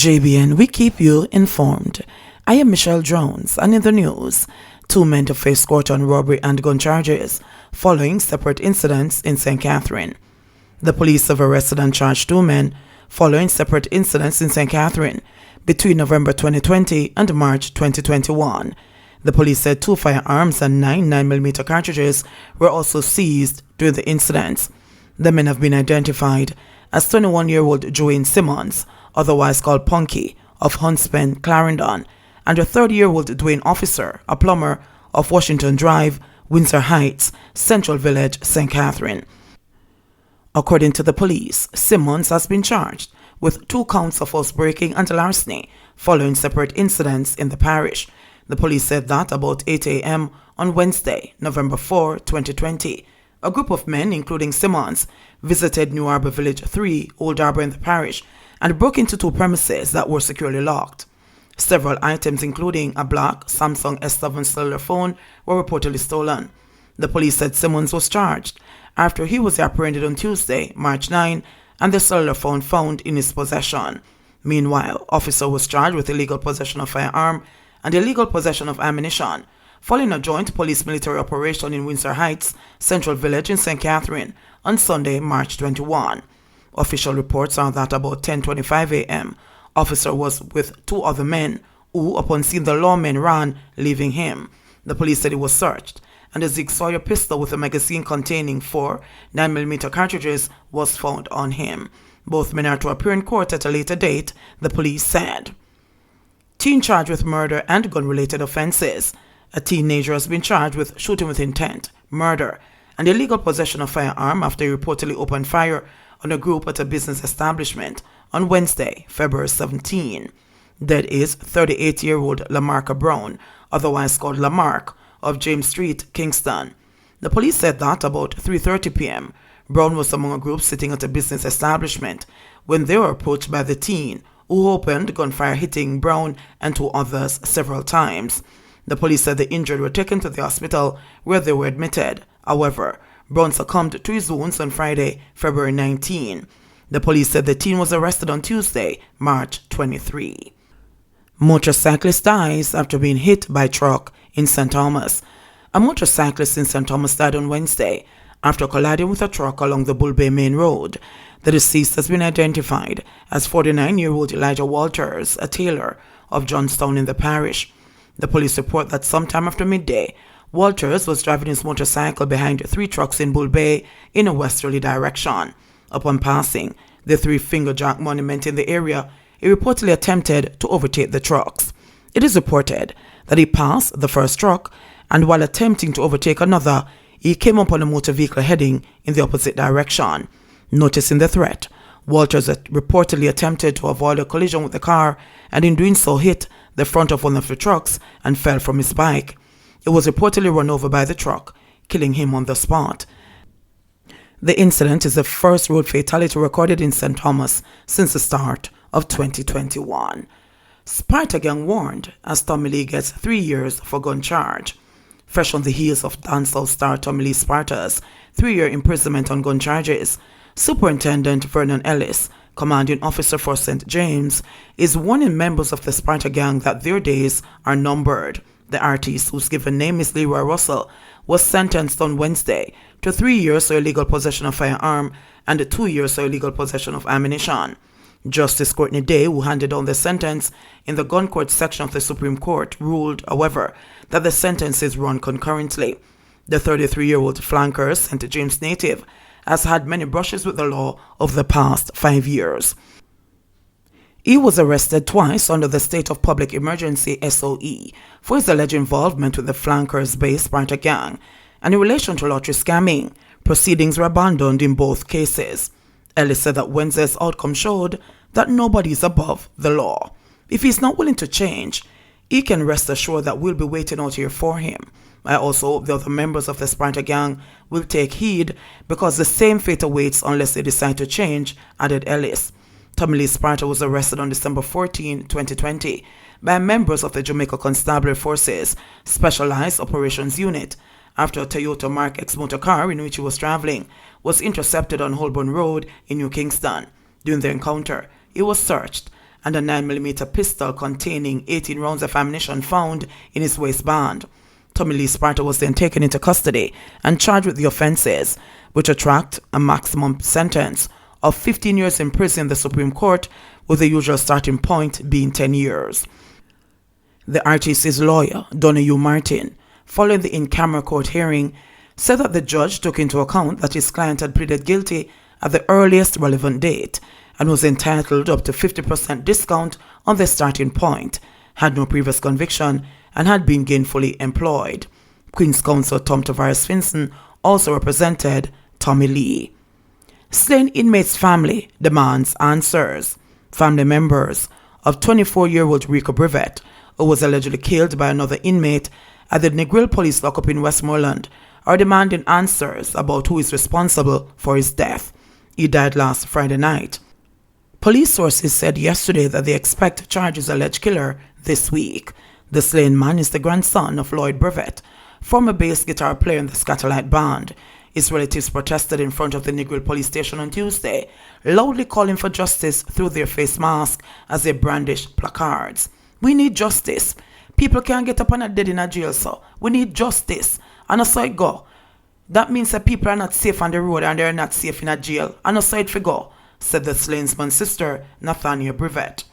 JBN, we keep you informed. I am Michelle Jones, and in the news, 2 men to face court on robbery and gun charges following separate incidents in St. Catherine. The police have arrested and charged 2 men following separate incidents in St. Catherine between November 2020 and March 2021. The police said 2 firearms and 9 9mm cartridges were also seized during the incidents. The men have been identified as 21-year-old Joanne Simmons, otherwise called Punky, of Huntspen, Clarendon, and a 30-year-old Dwayne Officer, a plumber, of Washington Drive, Windsor Heights, Central Village, St. Catherine. According to the police, Simmons has been charged with 2 counts of housebreaking and larceny following separate incidents in the parish. The police said that about 8 a.m. on Wednesday, November 4, 2020, a group of men, including Simmons, visited New Harbour Village 3, Old Harbour in the parish, and broke into 2 premises that were securely locked. Several items, including a black Samsung S7 cellular phone, were reportedly stolen. The police said Simmons was charged after he was apprehended on Tuesday, March 9, and the cellular phone found in his possession. Meanwhile, Officer was charged with illegal possession of firearm and illegal possession of ammunition, following a joint police-military operation in Windsor Heights, Central Village in St. Catherine on Sunday, March 21. Official reports are that about 10:25 a.m., Officer was with 2 other men who, upon seeing the lawmen, ran, leaving him. The police said he was searched, and a Zig Sawyer pistol with a magazine containing 4 9mm cartridges was found on him. Both men are to appear in court at a later date, the police said. Teen charged with murder and gun-related offenses. A teenager has been charged with shooting with intent, murder, and illegal possession of firearm after he reportedly opened fire on a group at a business establishment on Wednesday, February 17. That is 38-year-old Lamarca Brown, otherwise called Lamarck, of James Street, Kingston. The police said that about 3:30 p.m., Brown was among a group sitting at a business establishment when they were approached by the teen, who opened gunfire, hitting Brown and 2 others several times. The police said the injured were taken to the hospital where they were admitted. However, Brown succumbed to his wounds on Friday, February 19. The police said the teen was arrested on Tuesday, March 23. Motorcyclist dies after being hit by truck in St. Thomas. A motorcyclist in St. Thomas died on Wednesday after colliding with a truck along the Bull Bay Main Road. The deceased has been identified as 49-year-old Elijah Walters, a tailor of Johnstown in the parish. The police report that sometime after midday, Walters was driving his motorcycle behind 3 trucks in Bull Bay in a westerly direction. Upon passing the 3-Finger Jack monument in the area, he reportedly attempted to overtake the trucks. It is reported that he passed the first truck, and while attempting to overtake another, he came upon a motor vehicle heading in the opposite direction. Noticing the threat, Walters reportedly attempted to avoid a collision with the car, and in doing so hit the front of one of the trucks and fell from his bike. He was reportedly run over by the truck, killing him on the spot. The incident is the first road fatality recorded in St. Thomas since the start of 2021. Sparta gang warned as Tommy Lee gets 3 years for gun charge. Fresh on the heels of dancehall star Tommy Lee Sparta's 3-year imprisonment on gun charges, Superintendent Vernon Ellis, commanding officer for St. James, is warning members of the Sparta gang that their days are numbered. The artist, whose given name is Leroy Russell, was sentenced on Wednesday to 3 years for illegal possession of firearm and 2 years for illegal possession of ammunition. Justice Courtney Day, who handed down the sentence in the gun court section of the Supreme Court, ruled, however, that the sentences run concurrently. The 33-year-old flanker, St. James native, has had many brushes with the law over the past 5 years. He was arrested twice under the State of Public Emergency SOE for his alleged involvement with the flankers-based Sparta gang, and in relation to lottery scamming, proceedings were abandoned in both cases. Ellis said that Wednesday's outcome showed that nobody is above the law. If he's not willing to change, he can rest assured that we'll be waiting out here for him. I also hope the other members of the Sparta gang will take heed, because the same fate awaits unless they decide to change, added Ellis. Tommy Lee Sparta was arrested on December 14, 2020 by members of the Jamaica Constabulary Forces Specialized Operations Unit after a Toyota Mark X motor car in which he was traveling was intercepted on Holborn Road in New Kingston. During the encounter, he was searched and a 9mm pistol containing 18 rounds of ammunition found in his waistband. Tommy Lee Sparta was then taken into custody and charged with the offences, which attract a maximum sentence of 15 years in prison in the Supreme Court, with the usual starting point being 10 years. The RTC's lawyer, Donahue Martin, following the in-camera court hearing, said that the judge took into account that his client had pleaded guilty at the earliest relevant date and was entitled up to 50% discount on the starting point, had no previous conviction, and had been gainfully employed. Queen's Counsel Tom Tavares Finson also represented Tommy Lee. Slain inmate's family demands answers. Family members of 24-year-old Rico Brevet, who was allegedly killed by another inmate at the Negril Police Lockup in Westmoreland, are demanding answers about who is responsible for his death. He died last Friday night. Police sources said yesterday that they expect to charge his alleged killer this week. The slain man is the grandson of Lloyd Brevet, former bass guitar player in the Scatterlight Band. His relatives protested in front of the Negril police station on Tuesday, loudly calling for justice through their face masks as they brandished placards. "We need justice. People can't get up and are dead in a jail, so we need justice." And so it go. That means that people are not safe on the road and they're not safe in a jail. And so it for go, said the slainsman's sister, Nathania Brevet.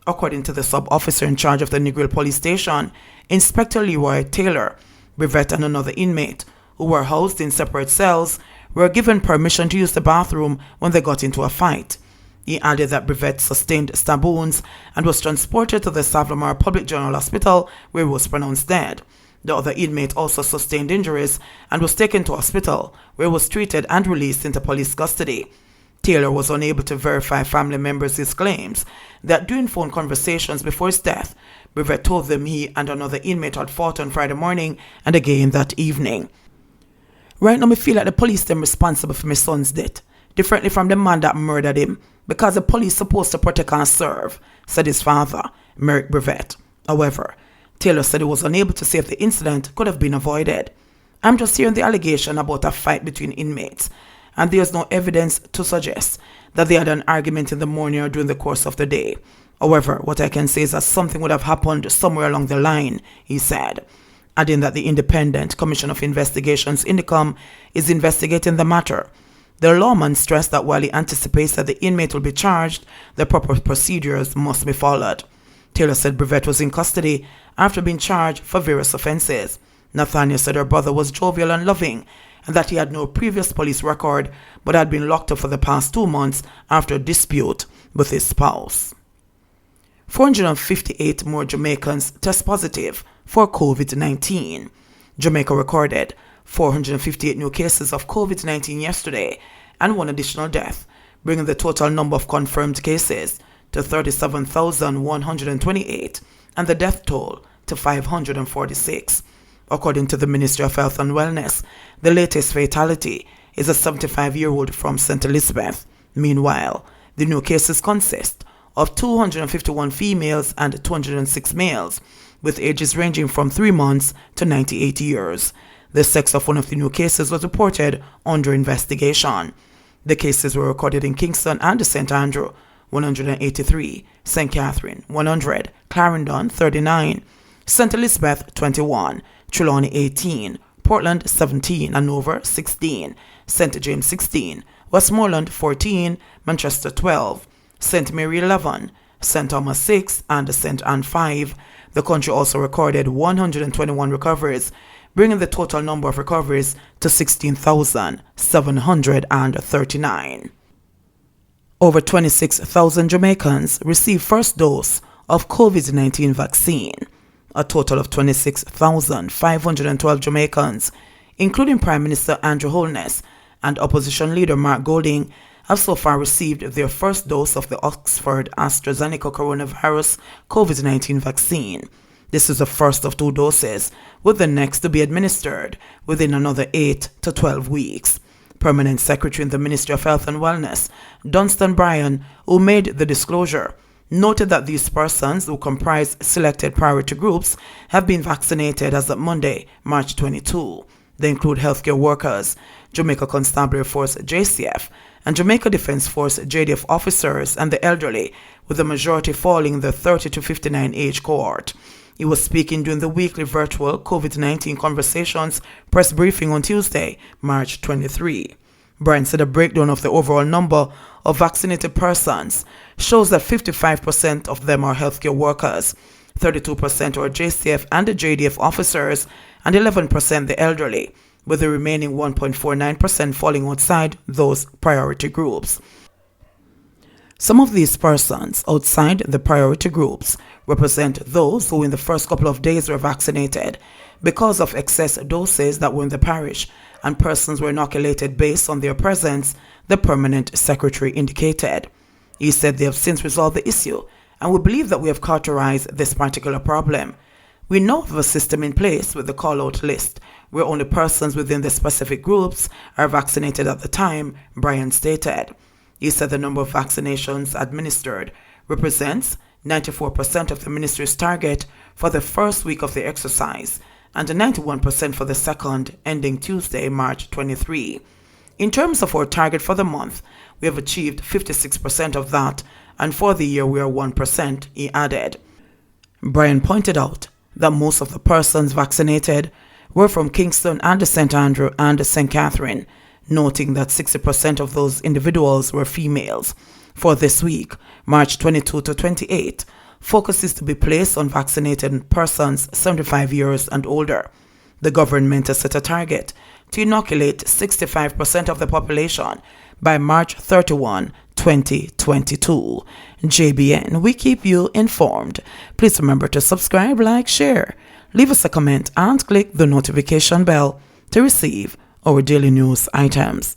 According to the sub-officer in charge of the Negril police station, Inspector Leroy Taylor, Brevet and another inmate, who were housed in separate cells, were given permission to use the bathroom when they got into a fight. He added that Brevet sustained stab wounds and was transported to the Savlamar Public General Hospital, where he was pronounced dead. The other inmate also sustained injuries and was taken to hospital, where he was treated and released into police custody. Taylor was unable to verify family members' claims that during phone conversations before his death, Brevet told them he and another inmate had fought on Friday morning and again that evening. "Right now, I feel like the police them responsible for my son's death, differently from the man that murdered him, because the police supposed to protect and serve," said his father, Merrick Brevet. However, Taylor said he was unable to say if the incident could have been avoided. "I'm just hearing the allegation about a fight between inmates, and there's no evidence to suggest that they had an argument in the morning or during the course of the day. However, what I can say is that something would have happened somewhere along the line," he said, adding that the Independent Commission of Investigations INDECOM is investigating the matter. The lawman stressed that while he anticipates that the inmate will be charged, the proper procedures must be followed. Taylor said Brevet was in custody after being charged for various offenses. Nathaniel said her brother was jovial and loving, and that he had no previous police record but had been locked up for the past 2 months after a dispute with his spouse. 458 more Jamaicans test positive for COVID-19. Jamaica recorded 458 new cases of COVID-19 yesterday and 1 additional death, bringing the total number of confirmed cases to 37,128 and the death toll to 546. According to the Ministry of Health and Wellness, the latest fatality is a 75-year-old from St. Elizabeth. Meanwhile, the new cases consist of 251 females and 206 males, with ages ranging from 3 months to 98 years. The sex of one of the new cases was reported under investigation. The cases were recorded in Kingston and St. Andrew, 183, St. Catherine, 100, Clarendon, 39, St. Elizabeth, 21, Trelawney, 18, Portland, 17, Hanover, 16, St. James, 16, Westmoreland, 14, Manchester, 12, St. Mary, 11, St. Thomas, 6, and St. Anne, 5. The country also recorded 121 recoveries, bringing the total number of recoveries to 16,739. Over 26,000 Jamaicans received first dose of COVID-19 vaccine. A total of 26,512 Jamaicans, including Prime Minister Andrew Holness and Opposition Leader Mark Golding, have so far received their first dose of the Oxford AstraZeneca coronavirus COVID-19 vaccine. This is the first of 2 doses, with the next to be administered within another 8 to 12 weeks. Permanent Secretary in the Ministry of Health and Wellness, Dunstan Bryan, who made the disclosure, noted that these persons, who comprise selected priority groups, have been vaccinated as of Monday, March 22. They include healthcare workers, Jamaica Constabulary Force JCF, and Jamaica Defense Force JDF officers and the elderly, with the majority falling in the 30 to 59 age cohort. He was speaking during the weekly virtual COVID-19 Conversations press briefing on Tuesday, March 23. Brian said a breakdown of the overall number of vaccinated persons shows that 55% of them are healthcare workers, 32% are JCF and the JDF officers, and 11% the elderly, with the remaining 1.49% falling outside those priority groups. Some of these persons outside the priority groups represent those who in the first couple of days were vaccinated because of excess doses that were in the parish, and persons were inoculated based on their presence, the permanent secretary indicated. He said they have since resolved the issue, and we believe that we have cauterized this particular problem. We know of a system in place with the call-out list, where only persons within the specific groups are vaccinated at the time, Brian stated. He said the number of vaccinations administered represents 94% of the ministry's target for the first week of the exercise and 91% for the second, ending Tuesday, March 23. In terms of our target for the month, we have achieved 56% of that, and for the year we are 1%, he added. Brian pointed out that most of the persons vaccinated were from Kingston and St. Andrew and St. Catherine, noting that 60% of those individuals were females. For this week, March 22 to 28, focus is to be placed on vaccinated persons 75 years and older. The government has set a target to inoculate 65% of the population by March 31, 2022. JBN, we keep you informed. Please remember to subscribe, like, share, leave us a comment, and click the notification bell to receive our daily news items.